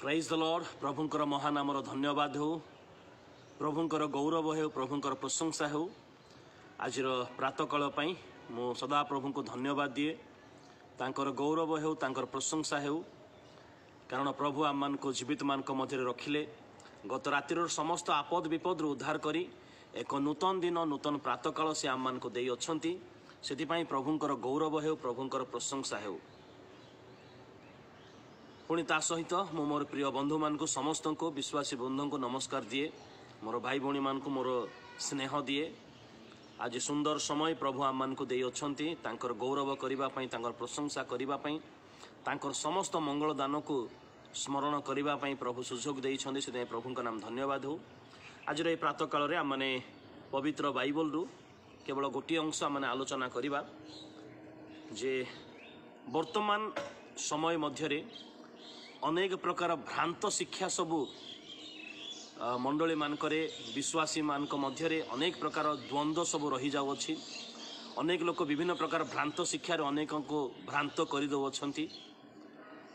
Praise the lord. प्रभुंकर महानामर धन्यवाद हो, प्रभुंकर गौरव हो, प्रभुंकर प्रशंसा हो। आज प्रातकाल मु सदा प्रभु को धन्यवाद दिए, तांकर गौरव हो, तांकर प्रशंसा हो, कारण प्रभु आम मान को जीवित मान मध्य रखिले। गत रातिर समस्त आपद विपद उद्धार करी एक नूतन दिन नूतन प्रातकाल से आम मान को देई अछंती। सेतिपई प्रभुंकर गौरव हो, प्रभुंकर प्रशंसा हो। पुणी ता सहित मु मोर प्रिय बंधु मान को समस्त को विश्वासी बंधु को नमस्कार दिए, मोर भाई भौणी मान को मोर स्नेह दिए। आज सुंदर समय प्रभु आम मान को देई अछंती, तांकर गौरव करिबा पई, तांकर प्रशंसा करिबा पई, तांकर समस्त मंगल दान को स्मरण करिबा पई प्रभु सुजोग देइछंती। से प्रभु का नाम धन्यवाद हो। आज रे प्रातः काल रे आम माने पवित्र बाइबल रु केवल गोटी अंश आम आलोचना करिबा जे वर्तमान समय मध्य अनेक प्रकार भ्रांत शिक्षा सबू मंडली मानकरे विश्वासी मानक मध्य अनेक प्रकार द्वंद्व सब रही जाउछि। अनेक लोक विभिन्न प्रकार भ्रांत शिक्षा अनेक को भ्रांत करदे।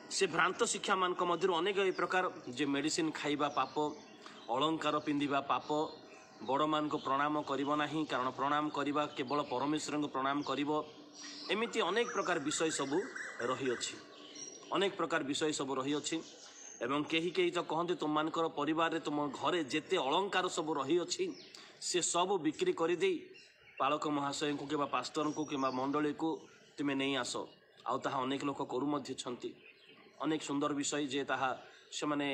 से भ्रांत शिक्षा मानक मध्य अनेक प्रकार जे मेडिसिन खाइबा पाप, अलंकार पिंधिबा पाप, बड़ मान को प्रणाम करिबो नाही, कारण प्रणाम करिबा केवल परमेश्वर को प्रणाम करिबो। एमिति अनेक प्रकार विषय सबू रही अछि, अनेक प्रकार विषय सब रही अछि। एवं कहीं कहीं तो कहते तुम मानकर परिवार रे, तुम घरे जेते अलंकार सब रही अछि से सब बिक्री कर दे पालक महाशय को कि पास्टर को कि मंडली को तुम्हें नहीं आस। आउ ताहा अनेक लोक करू मध्य छंती। अनेक सुंदर विषय जे ताहा से माने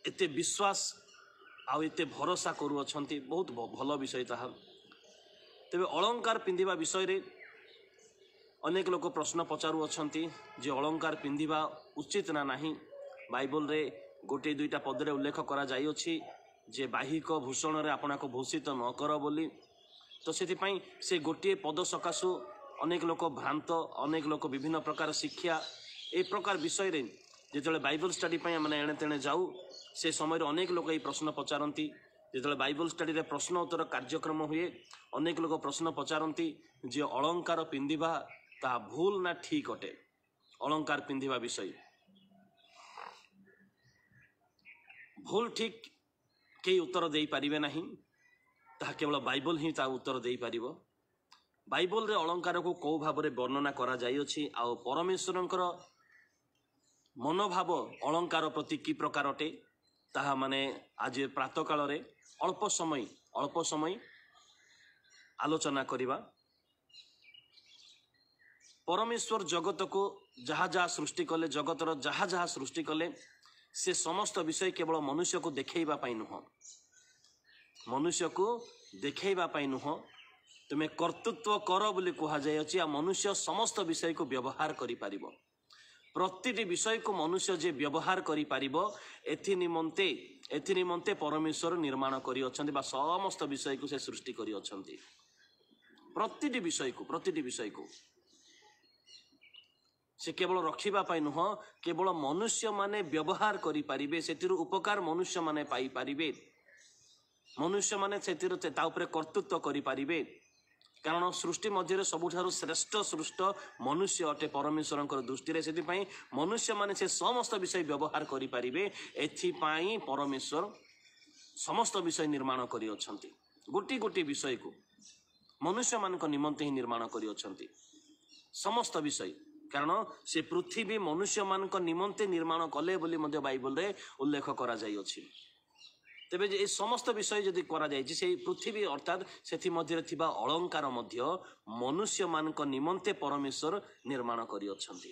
एते विश्वास आउ एते भरोसा करू अछंती, बहुत भल विषय ताहा। तेबे अलंकार पिंधिबा विषय रे अनेक लोक प्रश्न पचारू अछंती जे अलंकार पिंधिबा उचित ना नाही। बाइबल रे गोटे दुईटा पदरे उल्लेख करा जाई अछि जे बाहिक भूषण रे आपना को भूषित न कर बोली। तो सेतिपई से गोटे पद सकाशु अनेक लोक भ्रांत, अनेक लोक विभिन्न प्रकार शिक्षा ए प्रकार विषय रे जेतले बाइबल स्टडी पई माने एणे तेणे जाऊ, से समय रे अनेक लोक ए प्रश्न पचारंती। जेतले बाइबल स्टडी रे प्रश्न उत्तर कार्यक्रम हुए, अनेक लोक प्रश्न पचारंती जे अलंकार पिंधिबा ता भूल ना ठीक अटे। अलंकार पिंधिबा विषय भूल ठीक के उत्तर दे पारिबे नाही, ता केवल बाइबल ही ता उत्तर दे पारिबो। बाइबल रे अलंकार को को भाव रे वर्णना करा जाई अछि, आ परमेश्वरंकर मनोभाव अलंकार प्रति की प्रकार अटे, ताहा माने आज प्रातः काल रे अल्प समय आलोचना करिबा। परमेश्वर जगत को जहाँ जहाँ सृष्टि कले, जगतर जहाँ जहाँ सृष्टि कले, से समस्त विषय केवल मनुष्य को देखैबा पाई नुह, मनुष्य को देखैबा पाई नुह, तुम्हें कर्तृत्व कर बोली कहा जाय अछि। आ मनुष्य समस्त विषय को व्यवहार करि पारिबो। प्रतिटी विषय को मनुष्य जे व्यवहार करि पारिबो, एथि निमंते परमेश्वर निर्माण करि अछंती, बा समस्त विषय को से सृष्टि करि अछंती। प्रतिटी विषय को से केवल रखिबा पाई नुह, केवल मनुष्य माने व्यवहार करि पारिबे, सेतिर उपकार मनुष्य माने पाई पारिबे, मनुष्य माने सेतिर ता उपरे कर्तृत्व करि पारिबे। कारण सृष्टि मध्य सबुठारु श्रेष्ठ सृष्ट मनुष्य अटे परमेश्वरंकर दृष्टि रे। सेति पई मनुष्य माने से समस्त विषय व्यवहार करि पारिबे, एथि पई परमेश्वर समस्त विषय निर्माण करि अछंती। गोटी गोटी विषय को मनुष्य मानक निमंते ही निर्माण करि अछंती समस्त विषय, कारण से पृथ्वी मनुष्य मानक निमंते निर्माण कले बोली मध्य बाइबल रे उल्लेख करा जाई अछि। तेबे जे समस्त विषय जदि करा जाय जे से पृथ्वी अर्थात सेथि मध्य थिबा अलंकार मध्य मनुष्य मानक निमंते परमेश्वर निर्माण करि अछंती।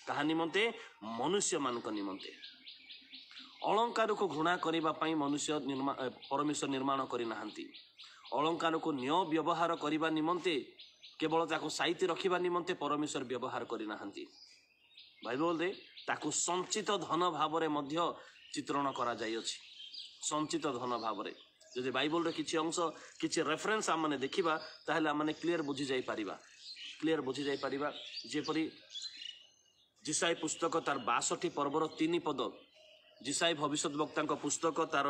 कहा निमंते? मनुष्य मानक निमंते। अलंकार को घृणा करिबा पई मनुष्य परमेश्वर निर्माण करि नाहंती। अलंकार को न्याय व्यवहार करिबा निमंते, केवल ताको साइति रखिबा निमंते परमेश्वर व्यवहार करि नाहंती। बाइबल रे ताको संचित धन भाव रे मध्य चित्रण करा जाय अछि। संचित धन भाव रे जदि बाइबल रे किछि अंश किछि रेफरेंस आ माने देखिबा, ताहेले आ माने क्लियर बुझी जाय परिबा। जेपरि जिसाई पुस्तक तार 62 पर्वर 3 पद, जिसाई भविष्यत वक्ता पुस्तक तार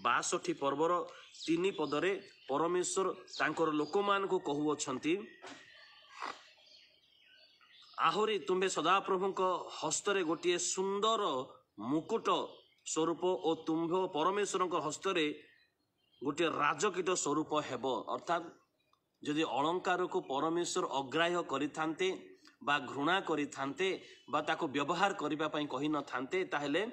62 पर्वर 3 पदरे परमेश्वर तांकर लोक मान को कहू अछंती, आहुरी तुम्हें सदा प्रभु हस्तरे गोटे सुंदर मुकुट स्वरूप और तुम्भ परमेश्वर हस्तर गोटे राजकीट स्वरूप हेब। अर्थात जदि अलंकार को परमेश्वर अग्राह्य करिथान्ते बा घृणा करिथान्ते बा ताको व्यवहार करिबा पई कहि न थान्ते ताहेले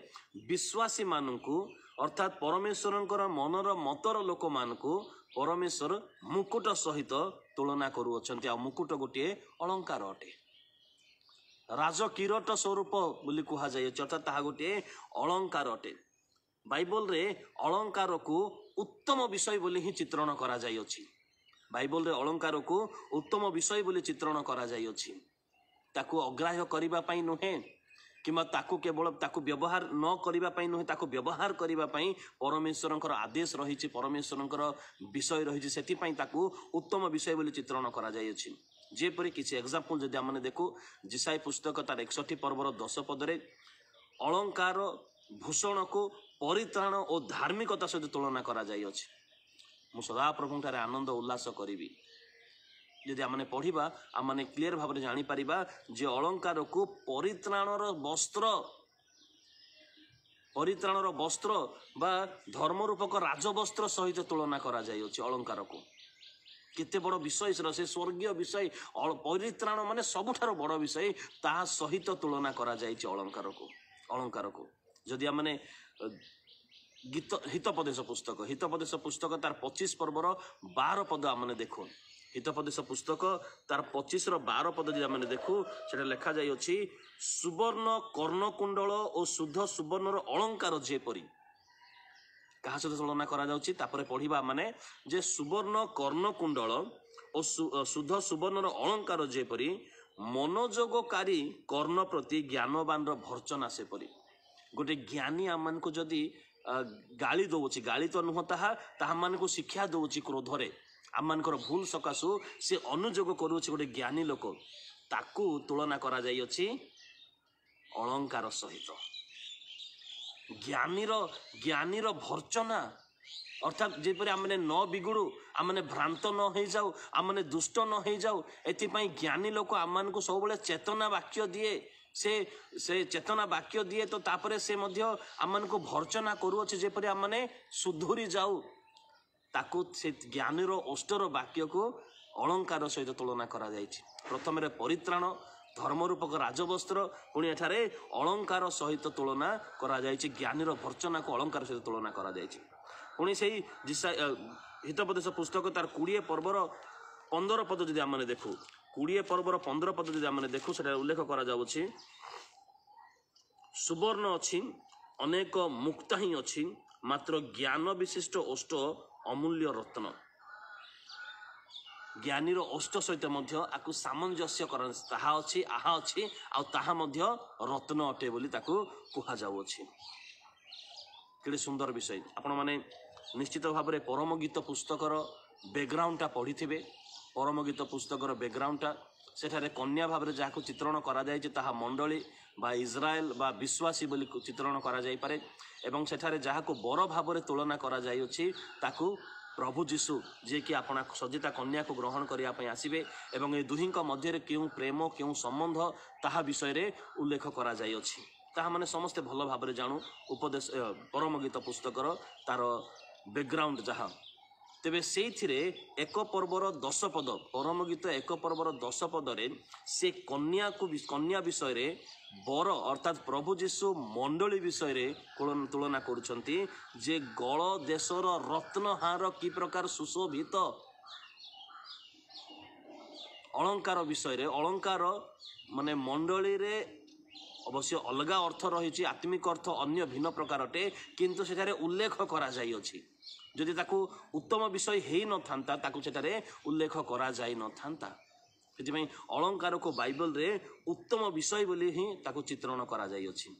विश्वासी माननकु अर्थात परमेश्वरंकर मनर मतर लोक मानकु परमेश्वर मुकुट सहित तुलना करुअछन्ति। आ मुकुट गोटे अलंकार अटे, राज किरीट स्वरूप बोली कुहा जाय, अर्थात ताहा गोटे अलंकार अटे। बाइबल रे अलंकार को उत्तम विषय बोली ही चित्रण करा जाय अछि। बाइबल रे अलंकार को उत्तम विषय बोली चित्रण करा जाय अछि। ताकू अग्राह्य करिबा पई नुहे किमा ताकू केवल ताकू व्यवहार न करिबा पई नुहे, ताकू व्यवहार करिबा पई परमेश्वरंकर आदेश रहिछि, परमेश्वरंकर विषय रहिछि, सेति पई ताकू उत्तम विषय बोली चित्रण करा जाय अछि। जेपरि किछि एग्जांपल जदि हमने देखू जिसाई पुस्तक तार 61 पर्वर 10 पदरे अलंकार भूषण को परित्राण और धार्मिकता सहित तुलना करा जाय अछि। मु सदा प्रभु ठारे आनंद उल्लास करिवि यदि आमने पढ़िबा आमने क्लियर भाव जानी परिबा जे अलंकार को परित्राणर वस्त्र बा धर्म रूपक राजवस्त्र सहित तुलना करा जाय अछि। अलंकार को केते बड़ विषय से स्वर्गीय विषय परित्राण माने सबुठार बड़ विषय ता सहित तुलना करा जाय अछि। अलंकार को जदि आमने हितोपदेश पुस्तक तार 25 पर्वर 12 पद आमने देखो। हितोपदेश पुस्तक तार 25 रो 12 पद जदि आमने देखू सेटा लेखा जाय अछि सुवर्ण कर्णकुंडल और शुद्ध सुवर्णर अलंकार जेपरि कहा सहित तुलना करा जाउछि। तापरे पढ़िबा माने जे सुवर्ण कर्णकुंडल और शुद्ध सुवर्णर अलंकार जेपरि मनोजोगकारी कर्ण प्रति ज्ञानवान भर्चना सेपरि। गोटे ज्ञानी आमान को जदि गाली दउछि, गाली तो नुह ताहा मान को शिक्षा दउछि क्रोधरे आमानकर भूल सकाशु से अनुजोग करुछि गोटे ज्ञानी लोक, ताकू तुलना करा जाय अछि अलंकार सहित। ज्ञानीर भर्चना अर्थात जेपरि आमने न बिगुड़ू, आमने भ्रांत न हो जाऊ, आमने दुष्ट न हो जाऊ, एथिपाई ज्ञानी लोक आमान को सब चेतना वाक्य दिए। से चेतना वाक्य दिए तो तापरे से मध्य आमान को भर्चना करुछि जेपरि आमने सुधुरी जाऊ। ताकू से ज्ञानीर ओष्टर वाक्य को अलंकार सहित तुलना करा जायछि। प्रथम रे परित्राण धर्म रूपक राजवस्त्र, पुणी एठारे अलंकार सहित तुलना करा जायछि। ज्ञानीर भर्चना को अलंकार सहित तुलना करा जायछि। पुणी सेही हितोपदेश पुस्तक तार 20 पर्वर 15 पद जदि आमने देखू, 20 पर्वर 15 पद जदि आमने देखू सेटा उल्लेख करा जाउछि सुवर्ण अछि अनेक मुक्ता ही अछि मात्र ज्ञान विशिष्ट ओष्ट अमूल्य रत्न। ज्ञानीर ओष्ट सहित मध्य आकु सामंजस्य कर ताहा अछि आहा अछि आ ताहा मध्य रत्न अटे बोली ताकू कुहा जाउछि। केडे सुंदर विषय। आपण माने निश्चित भाव में परम गीत पुस्तकर बैकग्राउंडटा पढ़िथिबे। परम गीत पुस्तकर बैकग्राउंडटा सेठारे कन्या भाव में जहाँ चित्रण करा जायछि ताहा मंडली बा इज्राएल बा विश्वासी बोली चित्रण करा जाय पारे एवं सेठारे जहाँ को बर भाव में तुलना करा जायछि ताकू प्रभु जीशु जे कि आपना सजिता कन्या को ग्रहण करिया पई आसीबे एवं ए दुहिंक मध्य केउ प्रेम केउ संबंध ताहा विषय रे उल्लेख करा जायछि। ताहा माने समस्ते भल भाव में जानू उपदेश परम गीत पुस्तकर तार बैकग्राउंड जहाँ। तेबे सेइथिरे 1 पर्वर 10 पद परम गीत 1 पर्वर 10 पदरे से कन्या विषय रे बर अर्थात प्रभु जीशु मंडली विषय रे तुलना करुछंती जे गल देशर रत्नहार की प्रकार सुशोभित। अलंकार विषय रे अलंकार माने मंडली रे अवश्य अलगा अर्थ रही, आत्मिक अर्थ अन्य भिन्न प्रकार अटे, किंतु सेठारे उल्लेख करा जाय अछि। जदि ताकू उत्तम विषय हेई न थांता ताकू सेठारे उल्लेख करा जाय न थांता। सेतिपई अलंकार को बाइबल रे उत्तम विषय बोली ही ताकू चित्रण करा जाय अछि।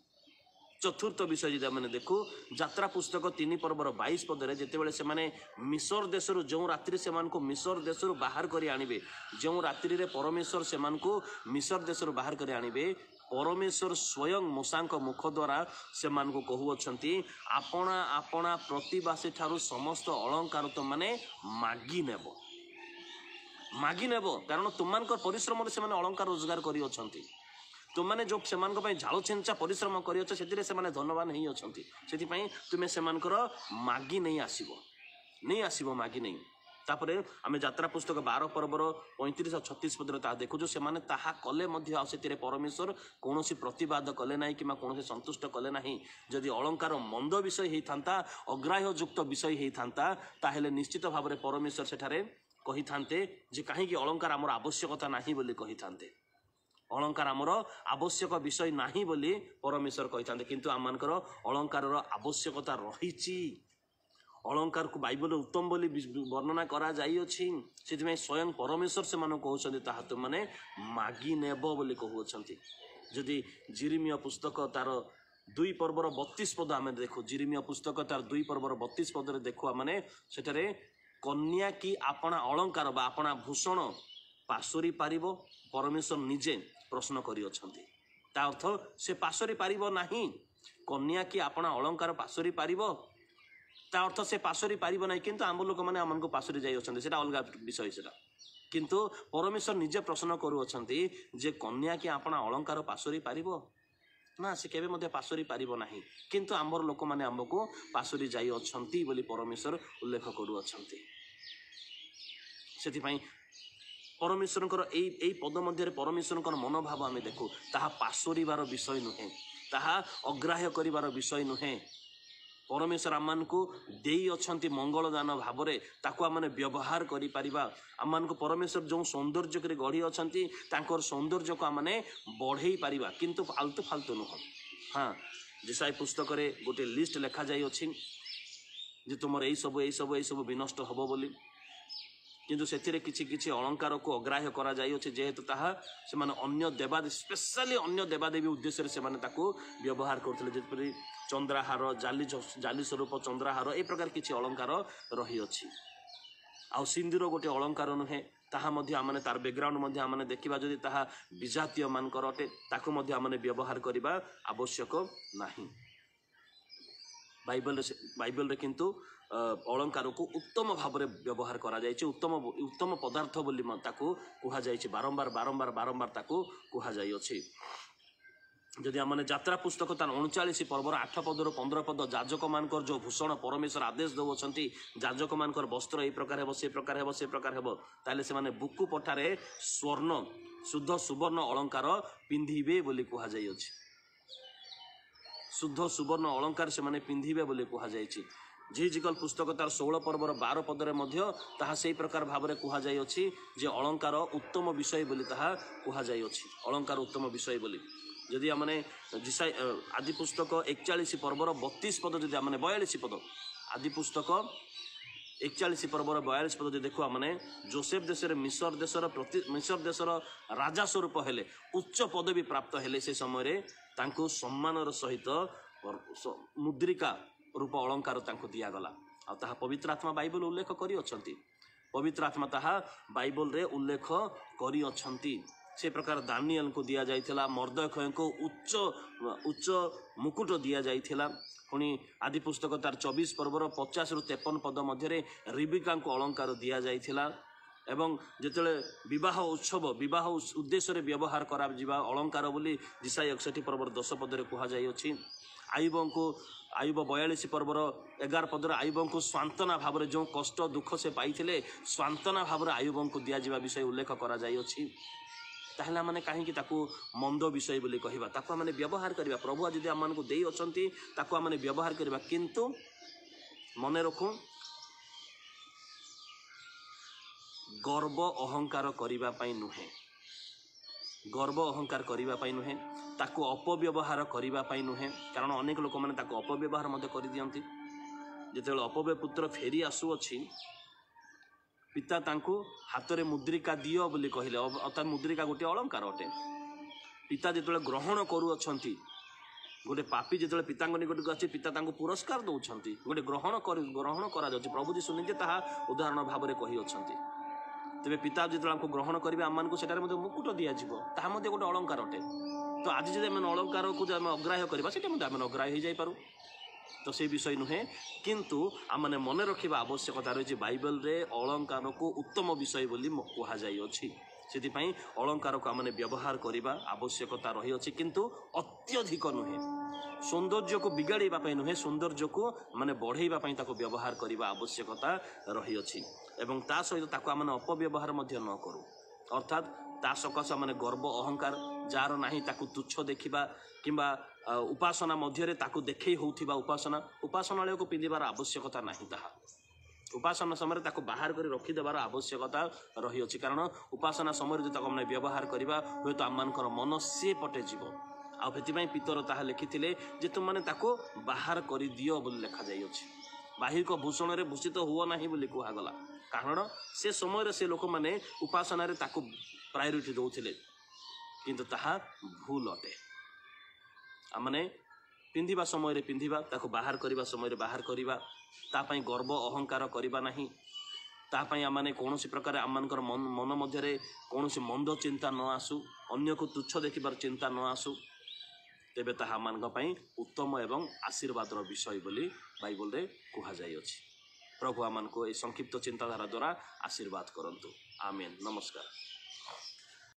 चतुर्थ विषय जदि आमे देखू यात्रा पुस्तक 3 पर्वर 22 पदरे जेतेबेले से माने मिस्र देशरु जो रात्रि से मान को मिस्र देशरु बाहर करी आनिबे, जो रात्रि रे परमेश्वर से मान को मिस्र देशरु बाहर करी आनिबे, परमेश्वर स्वयं मूसा मुख द्वारा से मान को कहूअछंती आपणा आपणा प्रतिवासी ठारू समस्त अलंकार तो माने मागी नेबो कारण तुमनकर परिश्रम से माने अलंकार रोजगार करी अछंती। तुमने जो से झाड़ छेंचा परिश्रम कर धनवान ही अच्छा से तुम्हें से मागी नहीं आसब मागी नहीं तापर आम यात्रा पुस्तक 12 पर्वर 35 और 36 पदर ता देखु से कले से परमेश्वर कौन प्रतिवाद कले ना कि कौन संतुष्ट कले ना जदि अलंकार मंद विषय होता अग्राह्य युक्त विषय होता ताहेले निश्चित भाव में परमेश्वर सेठारे कही थांते जे कहीं अलंकार आमर आवश्यकता नहीं बोली कही थांते अलंकार आमर आवश्यक विषय नहीं बोली परमेश्वर कही थांते किंतु आमनकर अलंकार आवश्यकता रही अलंकार को बाइबल उत्तम बोली वर्णना करा जाई अछि से स्वयं परमेश्वर से कहते तुम मैंने मागी नेब बोली कहते जदि जिरिमिया पुस्तक तार 2 पर्वर 32 पद आम देखु जिरिमिया पुस्तक तार 2 पर्वर 32 पद देखुआ माने सेठरे कन्या की आपणा अलंकार बा आपणा भूषण पासोरी पारिबो परमेश्वर निजे प्रश्न करी अछंती ता अर्थ से पासोरी पारिबो नाही कन्या की आपणा अलंकार पासोरी पारिबो ता अर्थ से पासोरी पारिबो नाही किंतु आम लोक माने हमनको पासोरी जाई अछंती सेटा अलग विषय सेटा किंतु परमेश्वर निजे प्रश्न करू अछंती जे कन्या की आपणा अलंकार पासोरी पारिबो ना से केबे मध्य पासोरी पारिबो नाही किंतु आमर लोक माने हमको पासोरी जाई अछंती बोली परमेश्वर उल्लेख करू अछंती सेति पई परमेश्वर एई पद मध्य परमेश्वर मनोभाव आम देखु ताहा पासोरीबार विषय नुहे ताहा अग्राह्य करिवार विषय नुहे परमेश्वर आम को देई अछंती मंगल दान भाव में ताकू आम व्यवहार करि परिबा आम को परमेश्वर जो सौंदर्य कर गढ़ी अछंती तांकर सौंदर्य को आम बढ़ई परिबा किंतु फालतू फालतू नुह हाँ जिसाई पुस्तक रे गोटे लिस्ट लेखा जाई अछि जे तुमर एई सब विनष्ट हबो बोली किंतु से किछि किछि अलंकार को अग्राह्य करा जाई अछि जेहेतु ताहा से माने अन्य देवादेवी स्पेशली अन्य देवादेवी उद्देश्य से माने ताकू व्यवहार करथिले जेपरि चंद्रहार जाली स्वरूप चंद्रहार ए प्रकार किछि अलंकार रही अछि आ सिंदूर गोटे अलंकार नुहे ताहा मध्य आमने तार बैकग्राउंड मध्य आमने देखिबा जदि ताहा विजातीय मानकर अटे ताकू मध्य आमने व्यवहार करिबा आवश्यक नाही बाइबल रे किंतु अलंकार को उत्तम भाव में व्यवहार करा जायछि उत्तम पदार्थ बोली ताकू कुहा जायछि बारंबार बारंबार बारंबार ताकू कुहा जाय अछि जदि आम यात्रा पुस्तक तार 39 पर्वर 8 पदर 15 पद जाजक मानकर जो भूषण परमेश्वर आदेश दौरान जाजक मानकर वस्त्र ए प्रकार हेब से प्रकार हेब से प्रकार हेब ताले से माने बुकु पठारे स्वर्ण शुद्ध सुवर्ण अलंकार पिंधिबे बोली कुहा जाय अछि शुद्ध सुवर्ण अलंकार से माने पिंधिबे बोली कुहा जायछि झिजिकल पुस्तक तार 16 पर्वर 12 पदरे मध्य ताहा सेई प्रकार भाव में कुहा जाय अछि जे अलंकार उत्तम विषय बोली ताहा कुहा जाय अछि अलंकार उत्तम विषय बोली जदि आमने जिसाई आदि पुस्तक 41 पर्वर 32 पद जदि आमने 42 पद आदि पुस्तक 41 पर्वर 42 पद देखु आमने जोसेफ देशर मिस्र देशर राजा स्वरूप हेले उच्च पदवी प्राप्त हेले से समय रे तांको सम्मानर सहित मुद्रिका रूप अलंकार तांको दिया गला आ ताहा पवित्र आत्मा बाइबल उल्लेख करी अछंती पवित्र आत्मा ताहा बाइबल रे उल्लेख करी अछंती से प्रकार दानियल को दिया जाइथिला मर्दखय को उच्च मुकुट दिया जाइथिला पुणी आदि पुस्तक तार 24 पर्वर 50 रु 53 पद मध्य रिबिका को अलंकार दिया जाइथिला एवं जिते विवाह उत्सव विवाह उद्देश्य व्यवहार करा जिबा अलंकार बोली जिसाई 61 पर्वर 10 पद रे कुहा जाय अछि आयुब 42 पर्वर 11 पदर आयुब को स्वांतना भाव में जो कष्ट दुख से पाइथिले स्वांतना भाव में आयुब को दिया जिबा विषय उल्लेख करा जाय अछि ताहला माने कहीं ताकू मंद विषय बोली कहबा ताकू माने व्यवहार करबा प्रभु जदि आम को देई अछंती ताकू माने व्यवहार करबा किंतु मने रखू गर्व अहंकार करबा पई नुहे गर्व अहंकार करबा पई नुहे ताकू अपव्यवहार करबा पई नुहे कारण अनेक लोक माने ताकू अपव्यवहार मते करि दियंती जेतेबेले अपव्य पुत्र फेरी आसु अछि पिता तांको हाथ में मुद्रिका दियो बोली कहले अर्थात मुद्रिका गोटे अलंकार अटे पिता जिते ग्रहण करुँच गोटे पापी जिते पिता निकट अच्छे पिता तांको पुरस्कार दौरान गोटे ग्रहण करा प्रभु जीशु निजे ताहा उदाहरण भाव में कही अच्छी तेरे पिता जो ग्रहण करेंगे आम मानक सेटारे मुकुट दिज्व ता गोटे अलंकार अटे तो आज जब आम अलंकार को अग्राह्य करवा आम अग्राह्य हो जापरू तो से विषय नुहे किंतु आमने मन रखा आवश्यकता रही बाइबल रे अलंकार को उत्तम विषय बोली कह जाई अछि ସେଥିପାଇଁ ଅଳଙ୍କାରକୁ ଆମେ ବ୍ୟବହାର କରିବା ଆବଶ୍ୟକତା ରହିଅଛି, କିନ୍ତୁ ଅତ୍ୟଧିକ ନୁହେଁ। ସୌନ୍ଦର୍ଯ୍ୟକୁ ବିଗାଡ଼ିବା ପାଇଁ ନୁହେଁ, ସୌନ୍ଦର୍ଯ୍ୟକୁ ମାନେ ବଢ଼େଇବା ପାଇଁ ତାକୁ ବ୍ୟବହାର କରିବା ଆବଶ୍ୟକତା ରହିଅଛି। ଏବଂ ତା ସହିତ ତାକୁ ଆମେ ଅପବ୍ୟବହାର ମଧ୍ୟ ନ କରୁ, ଅର୍ଥାତ୍ ତା ସକାଶେ ମାନେ ଗର୍ବ ଅହଙ୍କାର ଯାହାର ନାହିଁ ତାକୁ ତୁଚ୍ଛ ଦେଖିବା, କିମ୍ବା ଉପାସନା ମଧ୍ୟରେ ତାକୁ ଦେଖେଇ ହେଉଥିବା ଉପାସନାଳୟକୁ ପିନ୍ଧିବାର ଆବଶ୍ୟକତା ନାହିଁ। ତାହା ଉପାସନା ସମୟରେ ତାକୁ ବାହାର କରି ରଖିଦେବାର ଆବଶ୍ୟକତା ରହିଅଛି, କାରଣ ଉପାସନା ସମୟରେ ଯଦି ତାକୁ ଆମେ ବ୍ୟବହାର କରିବା ହୁଏତ ଆମମାନଙ୍କର ମନ ସେ ପଟେ ଯିବ। ଆଉ ସେଥିପାଇଁ ପିତର ତାହା ଲେଖିଥିଲେ ଯେ ତୁମମାନେ ତାକୁ ବାହାର କରିଦିଅ ବୋଲି ଲେଖାଯାଇଅଛି। ବାହିକ ଭୂଷଣରେ ଭୂଷିତ ହୁଅ ନାହିଁ ବୋଲି କୁହାଗଲା, କାରଣ ସେ ସମୟରେ ସେ ଲୋକମାନେ ଉପାସନାରେ ତାକୁ ପ୍ରାୟୋରିଟି ଦେଉଥିଲେ, କିନ୍ତୁ ତାହା ଭୁଲ ଅଟେ। ଆମମାନେ ପିନ୍ଧିବା ସମୟରେ ପିନ୍ଧିବା, ତାକୁ ବାହାର କରିବା ସମୟରେ ବାହାର କରିବା, ତା ପାଇଁ ଗର୍ବ ଅହଙ୍କାର କରିବା ନାହିଁ। ତା ପାଇଁ ଆମମାନେ କୌଣସି ପ୍ରକାର ଆମମାନଙ୍କର ମନ ମଧ୍ୟରେ କୌଣସି ମନ୍ଦ ଚିନ୍ତା ନ ଆସୁ, ଅନ୍ୟକୁ ତୁଚ୍ଛ ଦେଖିବାର ଚିନ୍ତା ନ ଆସୁ, ତେବେ ତାହା ଆମମାନଙ୍କ ପାଇଁ ଉତ୍ତମ ଏବଂ ଆଶୀର୍ବାଦର ବିଷୟ ବୋଲି ବାଇବଲରେ କୁହାଯାଇଅଛି। ପ୍ରଭୁ ଆମମାନଙ୍କୁ ଏହି ସଂକ୍ଷିପ୍ତ ଚିନ୍ତାଧାରା ଦ୍ୱାରା ଆଶୀର୍ବାଦ କରନ୍ତୁ। ଆମେନ୍। ନମସ୍କାର।